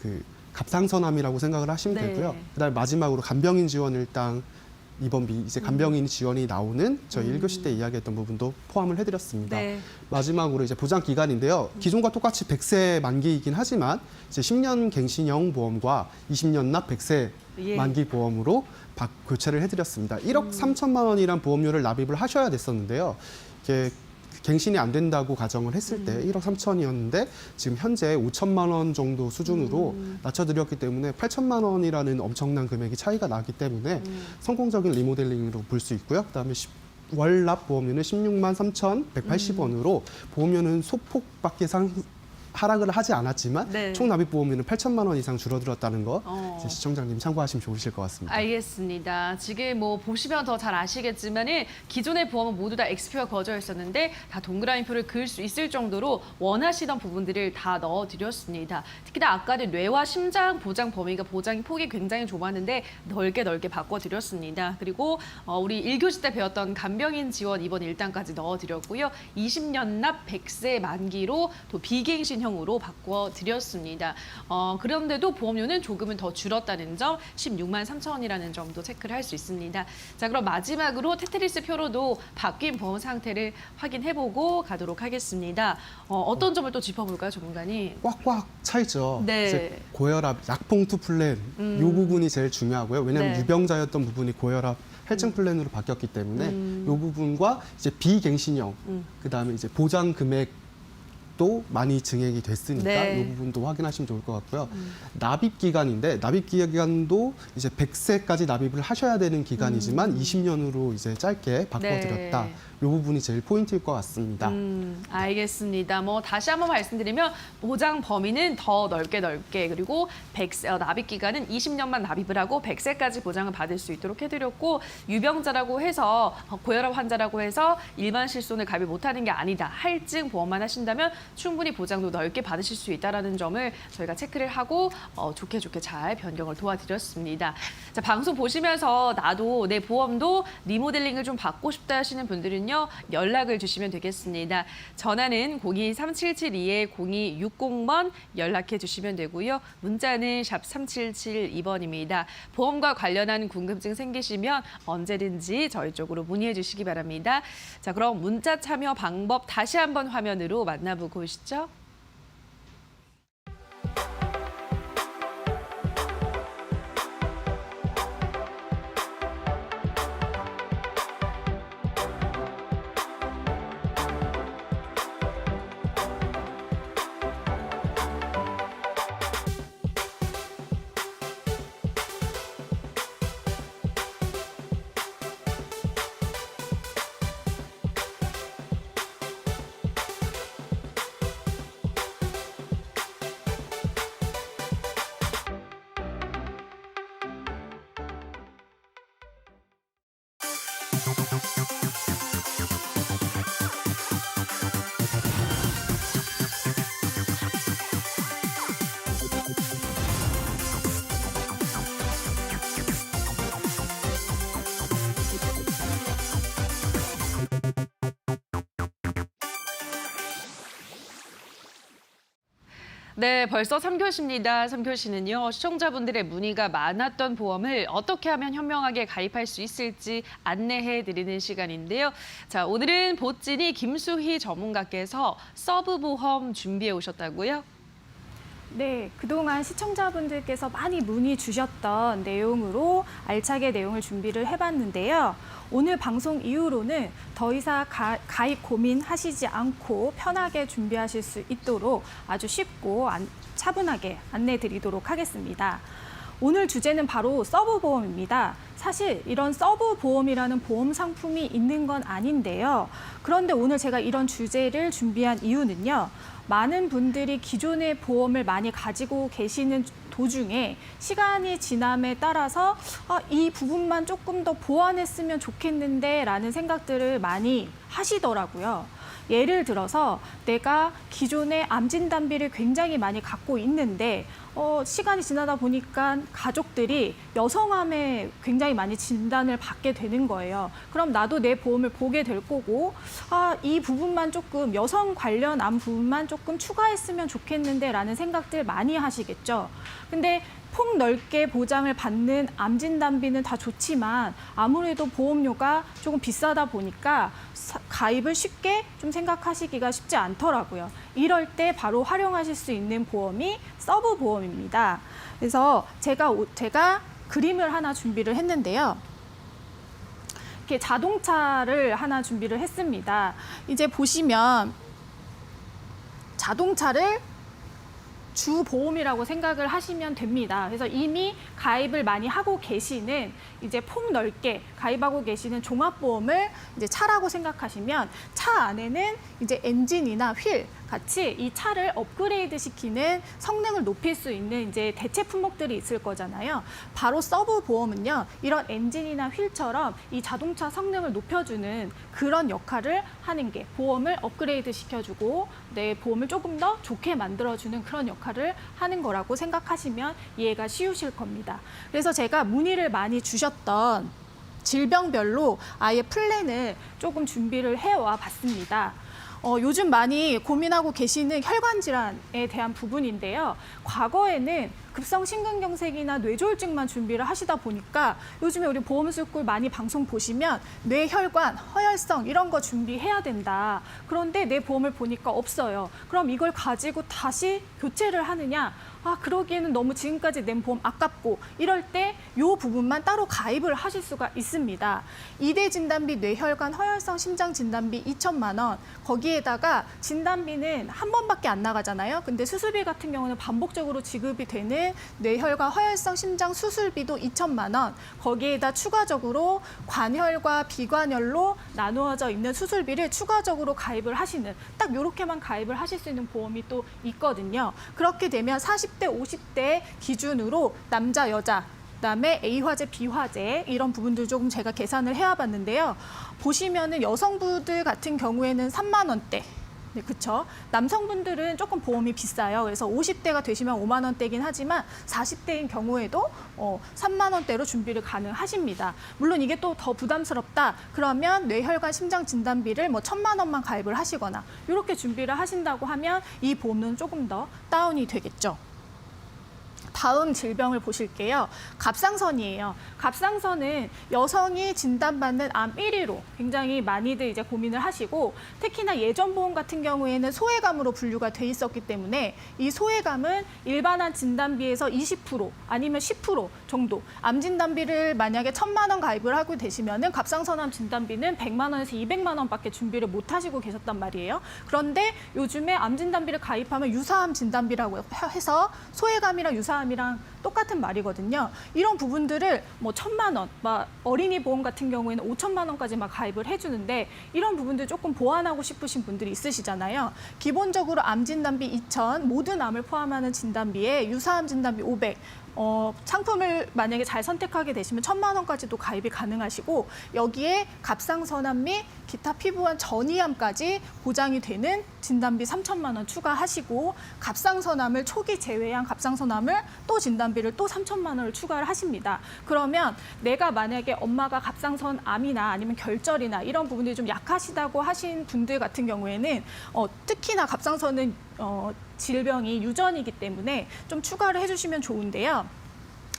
그 갑상선암이라고 생각을 하시면 네. 되고요. 그다음에 마지막으로 간병인 지원 일당 입원비, 이제 간병인 지원이 나오는 저희 1교시 때 이야기했던 부분도 포함을 해드렸습니다. 네. 마지막으로 이제 보장 기간인데요. 기존과 똑같이 100세 만기이긴 하지만 이제 10년 갱신형 보험과 20년 납 100세 예. 만기 보험으로 교체를 해드렸습니다. 1억 3천만 원이란 보험료를 납입을 하셔야 됐었는데요. 이게 갱신이 안 된다고 가정을 했을 때 1억 3천이었는데 지금 현재 5천만 원 정도 수준으로 낮춰드렸기 때문에 8천만 원이라는 엄청난 금액이 차이가 나기 때문에 성공적인 리모델링으로 볼 수 있고요. 그다음에 월납 보험료는 16만 3,180원으로 보험료는 소폭밖에 하락을 하지 않았지만 네. 총 납입 보험료는 8천만 원 이상 줄어들었다는 거 어. 시청자님 참고하시면 좋으실 것 같습니다. 알겠습니다. 지금 뭐 보시면 더 잘 아시겠지만은 기존의 보험은 모두 다 X표가 거져 있었는데 다 동그라미표를 그을 수 있을 정도로 원하시던 부분들을 다 넣어드렸습니다. 특히나 아까는 뇌와 심장 보장 범위가 보장의 폭이 굉장히 좁았는데 넓게 바꿔드렸습니다. 그리고 우리 1교시 때 배웠던 간병인 지원 입원 1단까지 넣어드렸고요. 20년 납 100세 만기로 또 비갱신형으로 바꿔드렸습니다. 그런데도 보험료는 조금은 더 줄었다는 점, 16만 3천 원이라는 점도 체크를 할 수 있습니다. 자, 그럼 마지막으로 테트리스 표로도 바뀐 보험 상태를 확인해보고 가도록 하겠습니다. 어떤 점을 또 짚어볼까요, 전문가님? 꽉꽉 차 있죠. 네. 이제 고혈압 약봉투 플랜 이 부분이 제일 중요하고요. 왜냐하면 네. 유병자였던 부분이 고혈압 할증 플랜으로 바뀌었기 때문에 이 부분과 이제 비갱신형 그다음에 이제 보장 금액도 많이 증액이 됐으니까 네. 이 부분도 확인하시면 좋을 것 같고요. 납입 기간인데 납입 기간도 이제 100세까지 납입을 하셔야 되는 기간이지만 20년으로 이제 짧게 바꿔드렸다. 네. 이 부분이 제일 포인트일 것 같습니다. 알겠습니다. 뭐 다시 한번 말씀드리면 보장 범위는 더 넓게 그리고 100세 납입 기간은 20년만 납입을 하고 100세까지 보장을 받을 수 있도록 해드렸고 유병자라고 해서 고혈압 환자라고 해서 일반 실손을 가입 못하는 게 아니다. 할증 보험만 하신다면 충분히 보장도 넓게 받으실 수 있다는 점을 저희가 체크를 하고 좋게 잘 변경을 도와드렸습니다. 자, 방송 보시면서 나도 내 보험도 리모델링을 좀 받고 싶다 하시는 분들은요, 연락을 주시면 되겠습니다. 전화는 023772-0260번 연락해 주시면 되고요. 문자는 샵 3772번입니다. 보험과 관련한 궁금증 생기시면 언제든지 저희 쪽으로 문의해 주시기 바랍니다. 자, 그럼 문자 참여 방법 다시 한번 화면으로 만나보고 오시죠. 네, 벌써 3교시입니다. 3교시는요, 시청자분들의 문의가 많았던 보험을 어떻게 하면 현명하게 가입할 수 있을지 안내해드리는 시간인데요. 자, 오늘은 보찐이 김수희 전문가께서 서브 보험 준비해 오셨다고요? 네, 그동안 시청자분들께서 많이 문의 주셨던 내용으로 알차게 내용을 준비를 해봤는데요. 오늘 방송 이후로는 더 이상 가입 고민하시지 않고 편하게 준비하실 수 있도록 아주 쉽고 차분하게 안내 드리도록 하겠습니다. 오늘 주제는 바로 서브 보험입니다. 사실 이런 서브 보험이라는 보험 상품이 있는 건 아닌데요. 그런데 오늘 제가 이런 주제를 준비한 이유는요. 많은 분들이 기존의 보험을 많이 가지고 계시는 도중에 시간이 지남에 따라서 이 부분만 조금 더 보완했으면 좋겠는데 라는 생각들을 많이 하시더라고요. 예를 들어서 내가 기존의 암 진단비를 굉장히 많이 갖고 있는데 시간이 지나다 보니까 가족들이 여성암에 굉장히 많이 진단을 받게 되는 거예요. 그럼 나도 내 보험을 보게 될 거고 이 부분만 조금 여성 관련 암 부분만 조금 추가했으면 좋겠는데 라는 생각들 많이 하시겠죠. 근데 폭넓게 보장을 받는 암 진단비는 다 좋지만 아무래도 보험료가 조금 비싸다 보니까 가입을 쉽게 좀 생각하시기가 쉽지 않더라고요. 이럴 때 바로 활용하실 수 있는 보험이 서브 보험입니다. 그래서 제가 그림을 하나 준비를 했는데요. 이렇게 자동차를 하나 준비를 했습니다. 이제 보시면 자동차를 주 보험이라고 생각을 하시면 됩니다. 그래서 이미 가입을 많이 하고 계시는 이제 폭넓게 가입하고 계시는 종합보험을 이제 차라고 생각하시면 차 안에는 이제 엔진이나 휠 같이 이 차를 업그레이드 시키는 성능을 높일 수 있는 이제 대체 품목들이 있을 거잖아요. 바로 서브 보험은요, 이런 엔진이나 휠처럼 이 자동차 성능을 높여주는 그런 역할을 하는 게 보험을 업그레이드 시켜주고 내 보험을 조금 더 좋게 만들어주는 그런 역할을 하는 거라고 생각하시면 이해가 쉬우실 겁니다. 그래서 제가 문의를 많이 주셨던 질병별로 아예 플랜을 조금 준비를 해와 봤습니다. 요즘 많이 고민하고 계시는 혈관 질환에 대한 부분인데요. 과거에는 급성심근경색이나 뇌졸중만 준비를 하시다 보니까 요즘에 우리 보험술꿀 많이 방송 보시면 뇌혈관, 허혈성 이런 거 준비해야 된다. 그런데 내 보험을 보니까 없어요. 그럼 이걸 가지고 다시 교체를 하느냐? 그러기에는 너무 지금까지 낸 보험 아깝고 이럴 때 이 부분만 따로 가입을 하실 수가 있습니다. 2대 진단비 뇌혈관 허혈성 심장 진단비 2천만 원. 거기에다가 진단비는 한 번밖에 안 나가잖아요. 근데 수술비 같은 경우는 반복적으로 지급이 되는 뇌혈관 허혈성 심장 수술비도 2천만 원. 거기에다 추가적으로 관혈과 비관혈로 나누어져 있는 수술비를 추가적으로 가입을 하시는 딱 이렇게만 가입을 하실 수 있는 보험이 또 있거든요. 그렇게 되면 40대, 50대 기준으로 남자, 여자 그다음에 A화재, B화재 이런 부분들 조금 제가 계산을 해와 봤는데요. 보시면은 여성분들 같은 경우에는 3만 원대, 네, 그렇죠. 남성분들은 조금 보험이 비싸요. 그래서 50대가 되시면 5만 원대긴 하지만 40대인 경우에도 3만 원대로 준비를 가능하십니다. 물론 이게 또 더 부담스럽다. 그러면 뇌혈관 심장 진단비를 뭐 1,000만 원만 가입을 하시거나 이렇게 준비를 하신다고 하면 이 보험료는 조금 더 다운이 되겠죠. 다음 질병을 보실게요. 갑상선이에요. 갑상선은 여성이 진단받는 암 1위로 굉장히 많이들 이제 고민을 하시고 특히나 예전 보험 같은 경우에는 소외감으로 분류가 돼 있었기 때문에 이 소외감은 일반암 진단비에서 20% 아니면 10% 정도 암 진단비를 만약에 1,000만 원 가입을 하고 되시면은 갑상선암 진단비는 100만 원에서 200만 원밖에 준비를 못 하시고 계셨단 말이에요. 그런데 요즘에 암 진단비를 가입하면 유사암 진단비라고 해서 소외감이랑 유사암이랑 똑같은 말이거든요. 이런 부분들을 뭐 1,000만 원, 막 어린이 보험 같은 경우에는 5천만 원까지 막 가입을 해주는데 이런 부분들 조금 보완하고 싶으신 분들이 있으시잖아요. 기본적으로 암 진단비 2,000, 모든 암을 포함하는 진단비에 유사암 진단비 500. 상품을 만약에 잘 선택하게 되시면 1,000만 원까지도 가입이 가능하시고 여기에 갑상선암 및 기타 피부암 전이암까지 보장이 되는 진단비 3,000만 원 추가하시고 갑상선암을 초기 제외한 갑상선암을 또 진단비를 또 3,000만 원을 추가를 하십니다. 그러면 내가 만약에 엄마가 갑상선암이나 아니면 결절이나 이런 부분들이 좀 약하시다고 하신 분들 같은 경우에는 특히나 갑상선은 질병이 유전이기 때문에 좀 추가를 해주시면 좋은데요.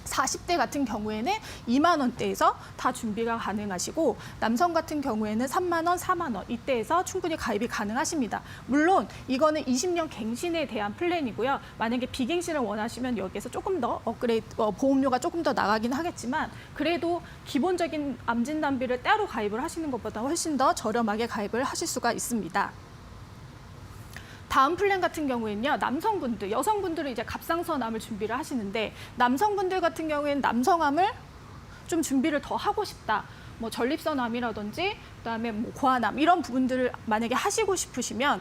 40대 같은 경우에는 2만 원대에서 다 준비가 가능하시고 남성 같은 경우에는 3만 원, 4만 원 이때에서 충분히 가입이 가능하십니다. 물론 이거는 20년 갱신에 대한 플랜이고요. 만약에 비갱신을 원하시면 여기에서 조금 더 업그레이드 보험료가 조금 더 나가긴 하겠지만 그래도 기본적인 암 진단비를 따로 가입을 하시는 것보다 훨씬 더 저렴하게 가입을 하실 수가 있습니다. 다음 플랜 같은 경우에는요, 남성분들, 여성분들은 이제 갑상선암을 준비를 하시는데 남성분들 같은 경우에는 남성암을 좀 준비를 더 하고 싶다. 뭐 전립선암이라든지 그다음에 뭐 고환암 이런 부분들을 만약에 하시고 싶으시면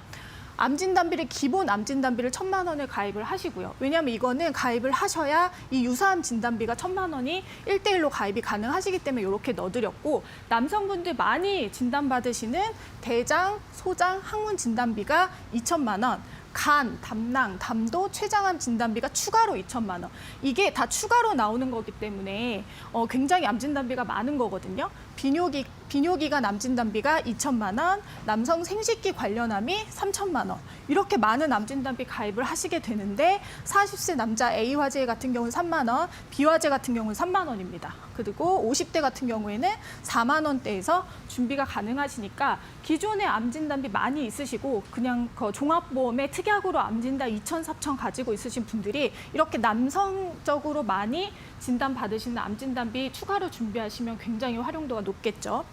암 진단비를 기본 암 진단비를 1,000만 원을 가입을 하시고요. 왜냐하면 이거는 가입을 하셔야 이 유사암 진단비가 1,000만 원이 1대1로 가입이 가능하시기 때문에 이렇게 넣어드렸고 남성분들 많이 진단받으시는 대장, 소장, 항문 진단비가 2,000만 원. 간, 담낭, 담도, 췌장암 진단비가 추가로 2,000만 원. 이게 다 추가로 나오는 거기 때문에 굉장히 암 진단비가 많은 거거든요. 비뇨기관 암 진단비가 2,000만 원, 남성 생식기 관련암이 3,000만 원. 이렇게 많은 암 진단비 가입을 하시게 되는데 40세 남자 A화재 같은 경우는 3만 원, B화재 같은 경우는 3만 원입니다. 그리고 50대 같은 경우에는 4만 원대에서 준비가 가능하시니까 기존에 암 진단비 많이 있으시고 그냥 그 종합보험에 특약으로 암 진단 2,000, 4,000 가지고 있으신 분들이 이렇게 남성적으로 많이 진단 받으시는 암 진단비 추가로 준비하시면 굉장히 활용도가 높겠죠.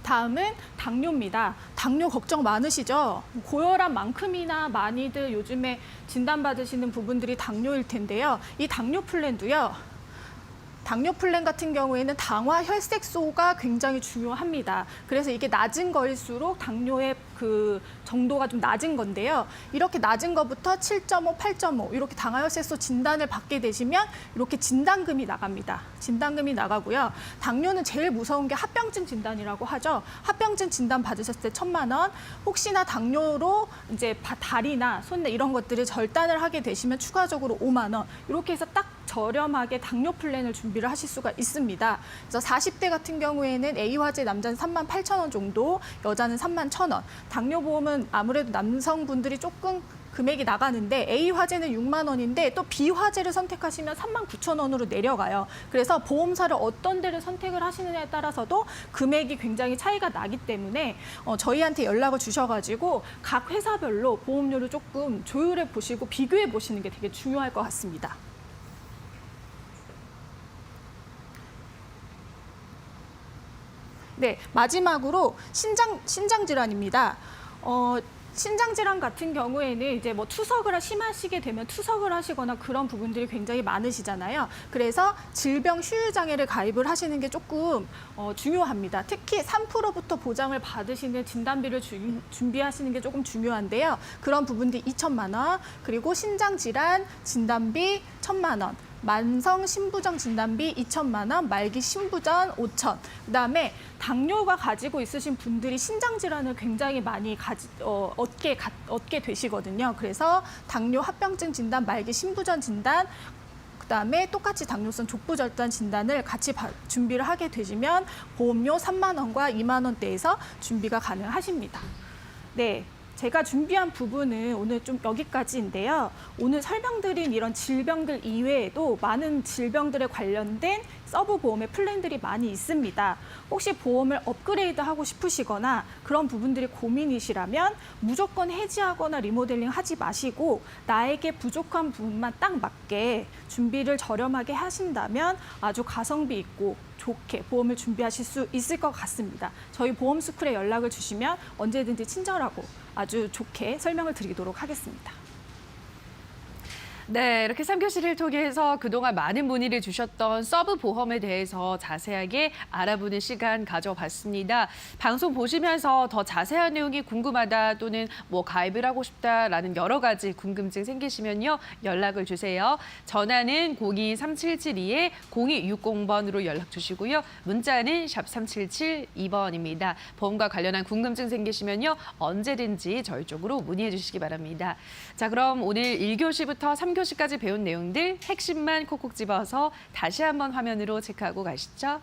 다음은 당뇨입니다. 당뇨 걱정 많으시죠? 고혈압만큼이나 많이들 요즘에 진단받으시는 부분들이 당뇨일 텐데요. 이 당뇨 플랜도요. 당뇨 플랜 같은 경우에는 당화 혈색소가 굉장히 중요합니다. 그래서 이게 낮은 거일수록 당뇨의 그 정도가 좀 낮은 건데요. 이렇게 낮은 것부터 7.5, 8.5 이렇게 당화 혈색소 진단을 받게 되시면 이렇게 진단금이 나갑니다. 진단금이 나가고요. 당뇨는 제일 무서운 게 합병증 진단이라고 하죠. 합병증 진단 받으셨을 때 1,000만 원. 혹시나 당뇨로 이제 다리나 손 이런 것들을 절단을 하게 되시면 추가적으로 5만 원. 이렇게 해서 딱 저렴하게 당뇨 플랜을 준비를 하실 수가 있습니다. 그래서 40대 같은 경우에는 A화재 남자는 38,000원 정도, 여자는 31,000원. 당뇨보험은 아무래도 남성분들이 조금 금액이 나가는데 A화재는 6만 원인데 또 B화재를 선택하시면 39,000원으로 내려가요. 그래서 보험사를 어떤 데를 선택을 하시느냐에 따라서도 금액이 굉장히 차이가 나기 때문에 저희한테 연락을 주셔가지고 각 회사별로 보험료를 조금 조율해 보시고 비교해 보시는 게 되게 중요할 것 같습니다. 네, 마지막으로 신장 질환입니다. 신장 질환 같은 경우에는 이제 뭐 투석을 심하시게 되면 투석을 하시거나 그런 부분들이 굉장히 많으시잖아요. 그래서 질병 휴유 장애를 가입을 하시는 게 조금 중요합니다. 특히 3%부터 보장을 받으시는 진단비를 준비하시는 게 조금 중요한데요. 그런 부분들이 2,000만 원, 그리고 신장 질환 진단비 1,000만 원, 만성 신부전 진단비 2,000만 원, 말기 신부전 5,000. 그다음에 당뇨가 가지고 있으신 분들이 신장 질환을 굉장히 많이 얻게 되시거든요. 그래서 당뇨 합병증 진단, 말기 신부전 진단, 그다음에 똑같이 당뇨성 족부절단 진단을 같이 준비를 하게 되시면 보험료 3만 원과 2만 원대에서 준비가 가능하십니다. 네. 제가 준비한 부분은 오늘 좀 여기까지인데요. 오늘 설명드린 이런 질병들 이외에도 많은 질병들에 관련된 서브 보험의 플랜들이 많이 있습니다. 혹시 보험을 업그레이드하고 싶으시거나 그런 부분들이 고민이시라면 무조건 해지하거나 리모델링 하지 마시고 나에게 부족한 부분만 딱 맞게 준비를 저렴하게 하신다면 아주 가성비 있고 좋게 보험을 준비하실 수 있을 것 같습니다. 저희 보험스쿨에 연락을 주시면 언제든지 친절하고 아주 좋게 설명을 드리도록 하겠습니다. 네, 이렇게 3교시를 통해서 그동안 많은 문의를 주셨던 서브 보험에 대해서 자세하게 알아보는 시간 가져봤습니다. 방송 보시면서 더 자세한 내용이 궁금하다 또는 뭐 가입을 하고 싶다라는 여러 가지 궁금증 생기시면요. 연락을 주세요. 전화는 02-3772-0260번으로 연락 주시고요. 문자는 샵 3772번입니다. 보험과 관련한 궁금증 생기시면요. 언제든지 저희 쪽으로 문의해 주시기 바랍니다. 자, 그럼 오늘 1교시부터 3교시까지 배운 내용들 핵심만 콕콕 집어서 다시 한번 화면으로 체크하고 가시죠.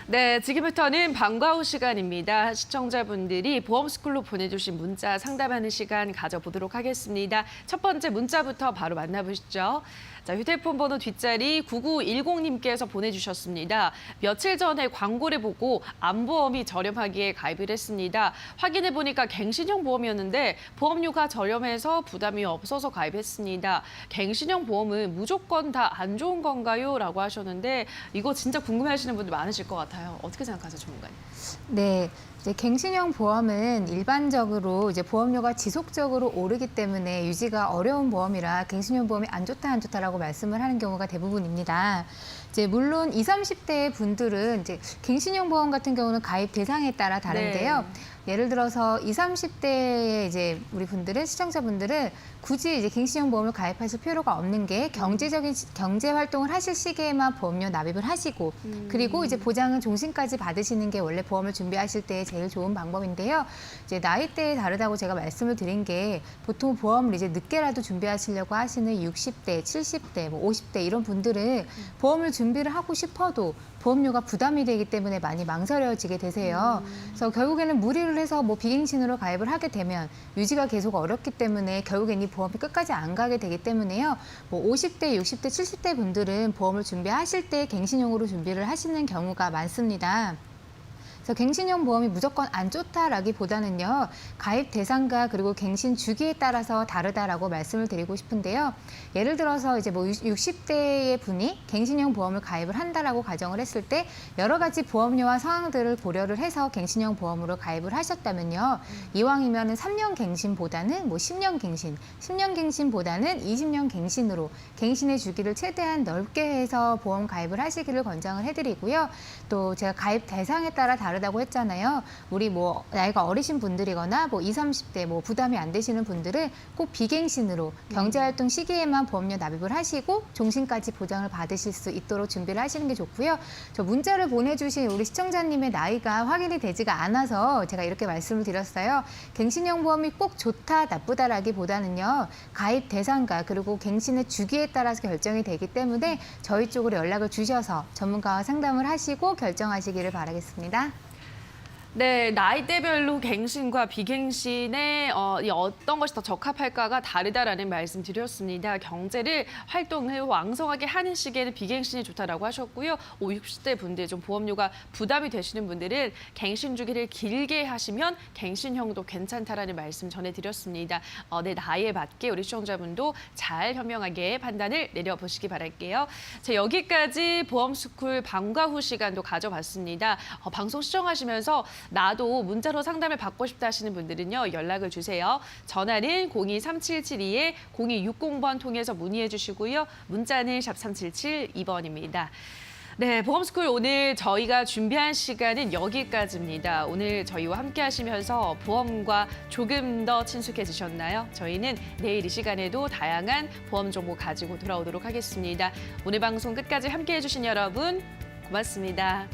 네, 지금부터는 방과 후 시간입니다. 시청자분들이 보험스쿨로 보내주신 문자 상담하는 시간 가져보도록 하겠습니다. 첫 번째 문자부터 바로 만나보시죠. 자, 휴대폰 번호 뒷자리 9910님께서 보내주셨습니다. 며칠 전에 광고를 보고 암보험이 저렴하기에 가입을 했습니다. 확인해보니까 갱신형 보험이었는데 보험료가 저렴해서 부담이 없어서 가입했습니다. 갱신형 보험은 무조건 다 안 좋은 건가요? 라고 하셨는데 이거 진짜 궁금해하시는 분들 많으실 것 같아요. 어떻게 생각하세요, 전문가님? 네, 이제 갱신형 보험은 일반적으로 이제 보험료가 지속적으로 오르기 때문에 유지가 어려운 보험이라 갱신형 보험이 안 좋다라고 말씀을 하는 경우가 대부분입니다. 이제 물론 20, 30대 분들은 이제 갱신형 보험 같은 경우는 가입 대상에 따라 다른데요. 예를 들어서 20, 30대의 이제 우리 분들은 시청자분들은 굳이 이제 갱신형 보험을 가입하실 필요가 없는 게 경제적인 경제 활동을 하실 시기에만 보험료 납입을 하시고 그리고 이제 보장은 종신까지 받으시는 게 원래 보험을 준비하실 때 제일 좋은 방법인데요. 이제 나이대에 다르다고 제가 말씀을 드린 게 보통 보험을 이제 늦게라도 준비하시려고 하시는 60대, 70대, 뭐 50대 이런 분들은 보험을 준비를 하고 싶어도 보험료가 부담이 되기 때문에 많이 망설여지게 되세요. 그래서 결국에는 무리를 해서 뭐 비갱신으로 가입을 하게 되면 유지가 계속 어렵기 때문에 결국엔 이 보험이 끝까지 안 가게 되기 때문에요. 뭐 50대, 60대, 70대 분들은 보험을 준비하실 때 갱신형으로 준비를 하시는 경우가 많습니다. 그래서 갱신형 보험이 무조건 안 좋다라기보다는요. 가입 대상과 그리고 갱신 주기에 따라서 다르다라고 말씀을 드리고 싶은데요. 예를 들어서 이제 뭐 60대의 분이 갱신형 보험을 가입을 한다라고 가정을 했을 때 여러 가지 보험료와 상황들을 고려를 해서 갱신형 보험으로 가입을 하셨다면요. 이왕이면은 3년 갱신보다는 뭐 10년 갱신, 10년 갱신보다는 20년 갱신으로 갱신의 주기를 최대한 넓게 해서 보험 가입을 하시기를 권장을 해드리고요. 또 제가 가입 대상에 따라 다르 다르다고 했잖아요. 우리 뭐 나이가 어리신 분들이거나 뭐 20, 30대 뭐 부담이 안 되시는 분들은 꼭 비갱신으로 경제활동 시기에만 보험료 납입을 하시고 종신까지 보장을 받으실 수 있도록 준비를 하시는 게 좋고요. 저 문자를 보내주신 우리 시청자님의 나이가 확인이 되지가 않아서 제가 이렇게 말씀을 드렸어요. 갱신형 보험이 꼭 좋다, 나쁘다라기보다는요. 가입 대상과 그리고 갱신의 주기에 따라서 결정이 되기 때문에 저희 쪽으로 연락을 주셔서 전문가와 상담을 하시고 결정하시기를 바라겠습니다. 네, 나이대별로 갱신과 비갱신에 어떤 것이 더 적합할까가 다르다라는 말씀 드렸습니다. 경제를 활동을 왕성하게 하는 시기에는 비갱신이 좋다라고 하셨고요. 50, 60대 분들 좀 보험료가 부담이 되시는 분들은 갱신 주기를 길게 하시면 갱신형도 괜찮다라는 말씀 전해드렸습니다. 내 나이에 맞게 우리 시청자분도 잘 현명하게 판단을 내려보시기 바랄게요. 자, 여기까지 보험스쿨 방과 후 시간도 가져봤습니다. 방송 시청하시면서 나도 문자로 상담을 받고 싶다 하시는 분들은요. 연락을 주세요. 전화는 02-3772-0260번 통해서 문의해 주시고요. 문자는 샵 3772번입니다. 네, 보험스쿨 오늘 저희가 준비한 시간은 여기까지입니다. 오늘 저희와 함께 하시면서 보험과 조금 더 친숙해지셨나요? 저희는 내일 이 시간에도 다양한 보험 정보 가지고 돌아오도록 하겠습니다. 오늘 방송 끝까지 함께 해주신 여러분 고맙습니다.